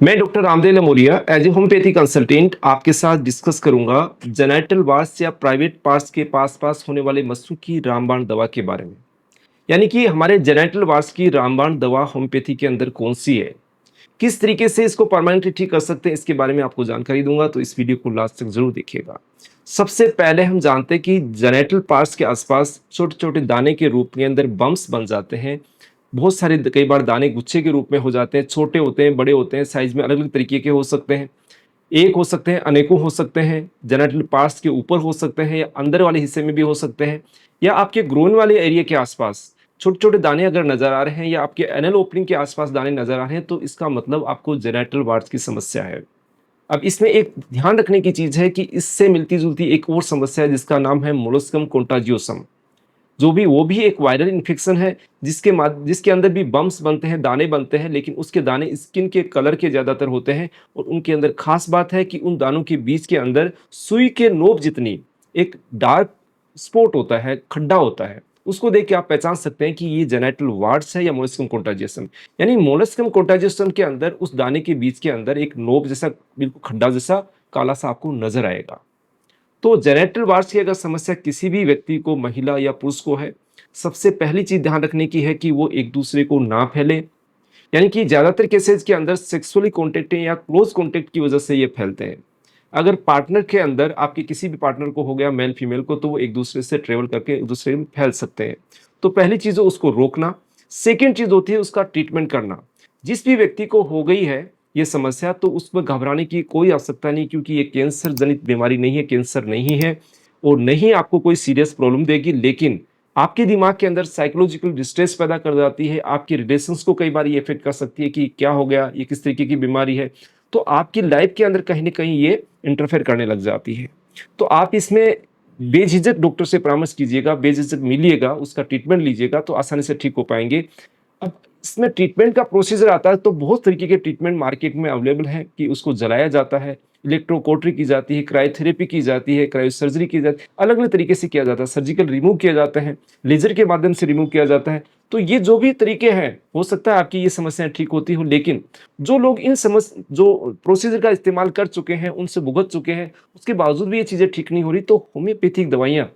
मैं doctor Ramdev Lamoria as a homeopathy consultant आपके साथ डिस्कस करूंगा जेनेटल वार्ड्स या प्राइवेट पार्ट्स के पास पास होने वाले मस्सों की रामबाण दवा के बारे में। यानी कि हमारे जेनेटल वार्ड्स की रामबाण दवा होम्योपैथी के अंदर कौन सी है, किस तरीके से इसको परमानेंटली ठीक कर सकते हैं, इसके बारे में आपको जानकारी दूंगा, तो इस वीडियो को लास्ट तक जरूर देखिएगा। सबसे पहले हम जानते हैं कि जेनेटल पार्ट्स के आसपास छोटे छोटे दाने के रूप के अंदर बम्प्स बन जाते हैं। बहुत सारे कई बार दाने गुच्छे के रूप में हो जाते हैं, छोटे होते हैं, बड़े होते हैं, साइज में अलग अलग तरीके के हो सकते हैं। एक हो सकते हैं, अनेकों हो सकते हैं। जेनेटल पार्ट्स के ऊपर हो सकते हैं या अंदर वाले हिस्से में भी हो सकते हैं, या आपके ग्रोइन वाले एरिया के आसपास छोटे छोटे दाने अगर नजर आ रहे हैं या आपके एनल ओपनिंग के आसपास दाने नजर आ रहे हैं, तो इसका मतलब आपको जेनेटल वार्ड्स की समस्या है। अब इसमें एक ध्यान रखने की चीज है कि इससे मिलती जुलती एक और समस्या है जिसका नाम है मोलस्कम कॉन्टाजियोसम। जो भी वो भी एक वायरल इन्फेक्शन है, जिसके अंदर भी बम्प्स बनते हैं, दाने बनते हैं, लेकिन उसके दाने स्किन के कलर के ज़्यादातर होते हैं। और उनके अंदर खास बात है कि उन दानों के बीच के अंदर सुई के नोक जितनी एक डार्क स्पॉट होता है, खड्डा होता है। उसको देख के आप पहचान सकते हैं कि ये जेनेटल वार्ड्स है या मोलस्कम कॉन्टाजियसम। यानी मोलस्कम कॉन्टाजियसम के अंदर उस दाने के बीच के अंदर एक नोक जैसा, बिल्कुल खड्डा जैसा काला सा आपको नजर आएगा। तो जेनेटल वार्ड्स की अगर समस्या किसी भी व्यक्ति को, महिला या पुरुष को है, सबसे पहली चीज ध्यान रखने की है कि वो एक दूसरे को ना फैले। यानी कि ज्यादातर केसेस के अंदर सेक्सुअली कॉन्टेक्ट या क्लोज कॉन्टेक्ट की वजह से ये फैलते हैं। अगर पार्टनर के अंदर आपके किसी भी पार्टनर को हो गया, मेल फीमेल को, तो वो एक दूसरे से ट्रेवल करके एक दूसरे में फैल सकते हैं। तो पहली चीज है उसको रोकना। सेकेंड चीज होती है उसका ट्रीटमेंट करना। जिस भी व्यक्ति को हो गई है ये समस्या, तो उसमें घबराने की कोई आवश्यकता नहीं, क्योंकि ये कैंसर जनित बीमारी नहीं है, कैंसर नहीं है और नहीं आपको कोई सीरियस प्रॉब्लम देगी। लेकिन आपके दिमाग के अंदर साइकोलॉजिकल डिस्ट्रेस पैदा कर जाती है, आपके रिलेशंस को कई बार ये इफेक्ट कर सकती है कि क्या हो गया, ये किस तरीके की बीमारी है। तो आपकी लाइफ के अंदर कहीं ना कहीं ये इंटरफेयर करने लग जाती है। तो आप इसमें बेझिझक डॉक्टर से परामर्श कीजिएगा, बेझिझक मिलिएगा, उसका ट्रीटमेंट लीजिएगा, तो आसानी से ठीक हो पाएंगे। अब इसमें ट्रीटमेंट का प्रोसीजर आता है, तो बहुत तरीके के ट्रीटमेंट मार्केट में अवेलेबल है कि उसको जलाया जाता है, इलेक्ट्रोकॉटरी की जाती है, क्रायोथेरेपी की जाती है, क्रायोसर्जरी की जाती है, अलग अलग तरीके से किया जाता है, सर्जिकल रिमूव किया जाता है, लेजर के माध्यम से रिमूव किया जाता है। तो ये जो भी तरीके हैं, हो सकता है आपकी ये समस्याएं ठीक होती हो, लेकिन जो लोग इन समस्या जो प्रोसीजर का इस्तेमाल कर चुके हैं, उनसे भुगत चुके हैं, उसके बावजूद भी ये चीजें ठीक नहीं हो रही, तो होम्योपैथिक दवाइयाँ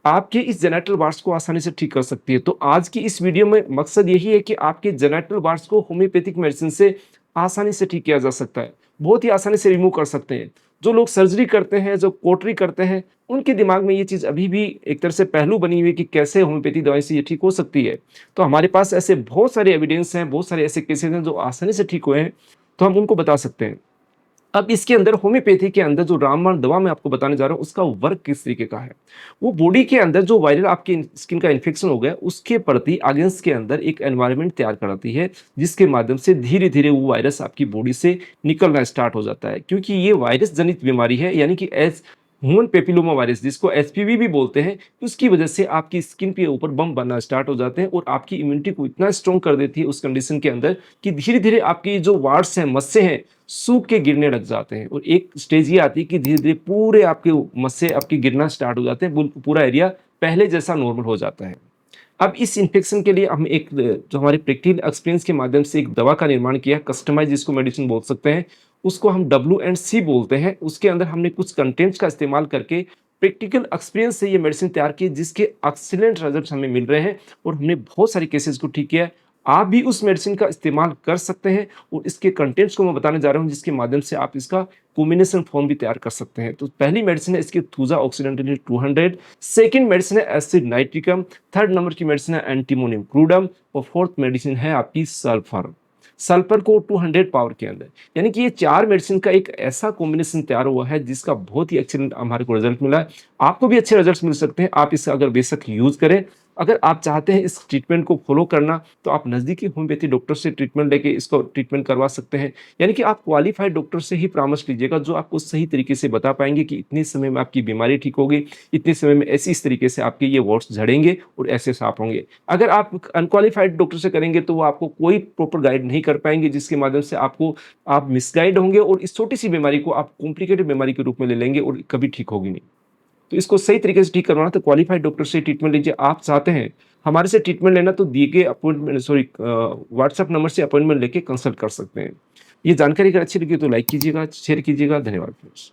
आपके इस जेनेटल वार्ड्स को आसानी से ठीक कर सकती है। तो आज की इस वीडियो में मकसद यही है कि आपके जेनेटल वार्ड्स को होम्योपैथिक मेडिसिन से आसानी से ठीक किया जा सकता है। बहुत ही आसानी से रिमूव कर सकते हैं। जो लोग सर्जरी करते हैं, जो कोटरी करते हैं, उनके दिमाग में ये चीज़ अभी भी एक तरह से पहलू बनी हुई है कि कैसे होम्योपैथी दवाई से ये ठीक हो सकती है। तो हमारे पास ऐसे बहुत सारे एविडेंस हैं, बहुत सारे ऐसे केसेस हैं जो आसानी से ठीक हुए हैं, तो हम उनको बता सकते हैं। अब इसके अंदर होम्योपैथी के अंदर जो रामबाण दवा मैं आपको बताने जा रहा हूँ, उसका वर्क किस तरीके का है। वो बॉडी के अंदर जो वायरल आपकी स्किन का इन्फेक्शन हो गया, उसके प्रति अगेंस्ट के अंदर एक एनवायरनमेंट तैयार कराती है, जिसके माध्यम से धीरे धीरे वो वायरस आपकी बॉडी से निकलना स्टार्ट हो जाता है। क्योंकि ये वायरस जनित बीमारी है, यानी कि एस ह्यूमन पेपिलोमा वायरस, जिसको एचपीवी भी बोलते हैं, उसकी वजह से आपकी स्किन के ऊपर बम बनना स्टार्ट हो जाते हैं और आपकी इम्यूनिटी को इतना स्ट्रॉन्ग कर देती है उस कंडीशन के अंदर कि धीरे धीरे आपकी जो वार्ड्स हैं, मस्से हैं, सूख के गिरने लग जाते हैं। और एक स्टेज ये आती है कि धीरे धीरे पूरे आपके मस्से आपके गिरना स्टार्ट हो जाते हैं, पूरा एरिया पहले जैसा नॉर्मल हो जाता है। अब इस इन्फेक्शन के लिए हम एक जो हमारे प्रैक्टिकल एक्सपीरियंस के माध्यम से एक दवा का निर्माण किया, कस्टमाइज जिसको मेडिसिन बोल सकते हैं, उसको हम WNC बोलते हैं। उसके अंदर हमने कुछ कंटेंट्स का इस्तेमाल करके प्रैक्टिकल एक्सपीरियंस से ये मेडिसिन तैयार की, जिसके एक्सीलेंट रिजल्ट्स हमें मिल रहे हैं और हमने बहुत सारे केसेस को ठीक किया है। आप भी उस मेडिसिन का इस्तेमाल कर सकते हैं और इसके कंटेंट्स को मैं बताने जा रहा हूँ, जिसके माध्यम से आप इसका कॉम्बिनेशन फॉर्म भी तैयार कर सकते हैं। तो पहली मेडिसिन है इसकी थूजा ऑक्सीडेंटली 200, सेकंड मेडिसिन है एसिड नाइट्रिकम, थर्ड नंबर की मेडिसिन है एंटीमोनियम क्रूडम और फोर्थ मेडिसिन है आपकी सल्फर। सल्फर को 200 पावर के अंदर। यानी कि ये चार मेडिसिन का एक ऐसा कॉम्बिनेशन तैयार हुआ है जिसका बहुत ही एक्सीलेंट हमारे को रिजल्ट मिला है। आपको भी अच्छे रिजल्ट्स मिल सकते हैं, आप इसका अगर बेशक यूज करें। अगर आप चाहते हैं इस ट्रीटमेंट को फॉलो करना, तो आप नज़दीकी होम्योपैथी डॉक्टर से ट्रीटमेंट लेके इसको ट्रीटमेंट करवा सकते हैं। यानी कि आप क्वालिफाइड डॉक्टर से ही परामर्श लीजिएगा, जो आपको सही तरीके से बता पाएंगे कि इतने समय में आपकी बीमारी ठीक होगी, इतने समय में ऐसी इस तरीके से आपके ये वार्ड्स झड़ेंगे और ऐसे साफ होंगे। अगर आप अनक्वालिफाइड डॉक्टर से करेंगे तो वो आपको कोई प्रॉपर गाइड नहीं कर पाएंगे, जिसके माध्यम से आप मिसगाइड होंगे और इस छोटी सी बीमारी को आप कॉम्प्लिकेटेड बीमारी के रूप में ले लेंगे और कभी ठीक होगी नहीं। तो इसको सही तरीके से ठीक करवाना तो क्वालिफाइड डॉक्टर से ट्रीटमेंट लीजिए। आप चाहते हैं हमारे से ट्रीटमेंट लेना, तो दिए गए अपॉइंटमेंट व्हाट्सएप नंबर से अपॉइंटमेंट लेके कंसल्ट कर सकते हैं। ये जानकारी अगर अच्छी लगी तो लाइक कीजिएगा, शेयर कीजिएगा। धन्यवाद फ्रेंड्स।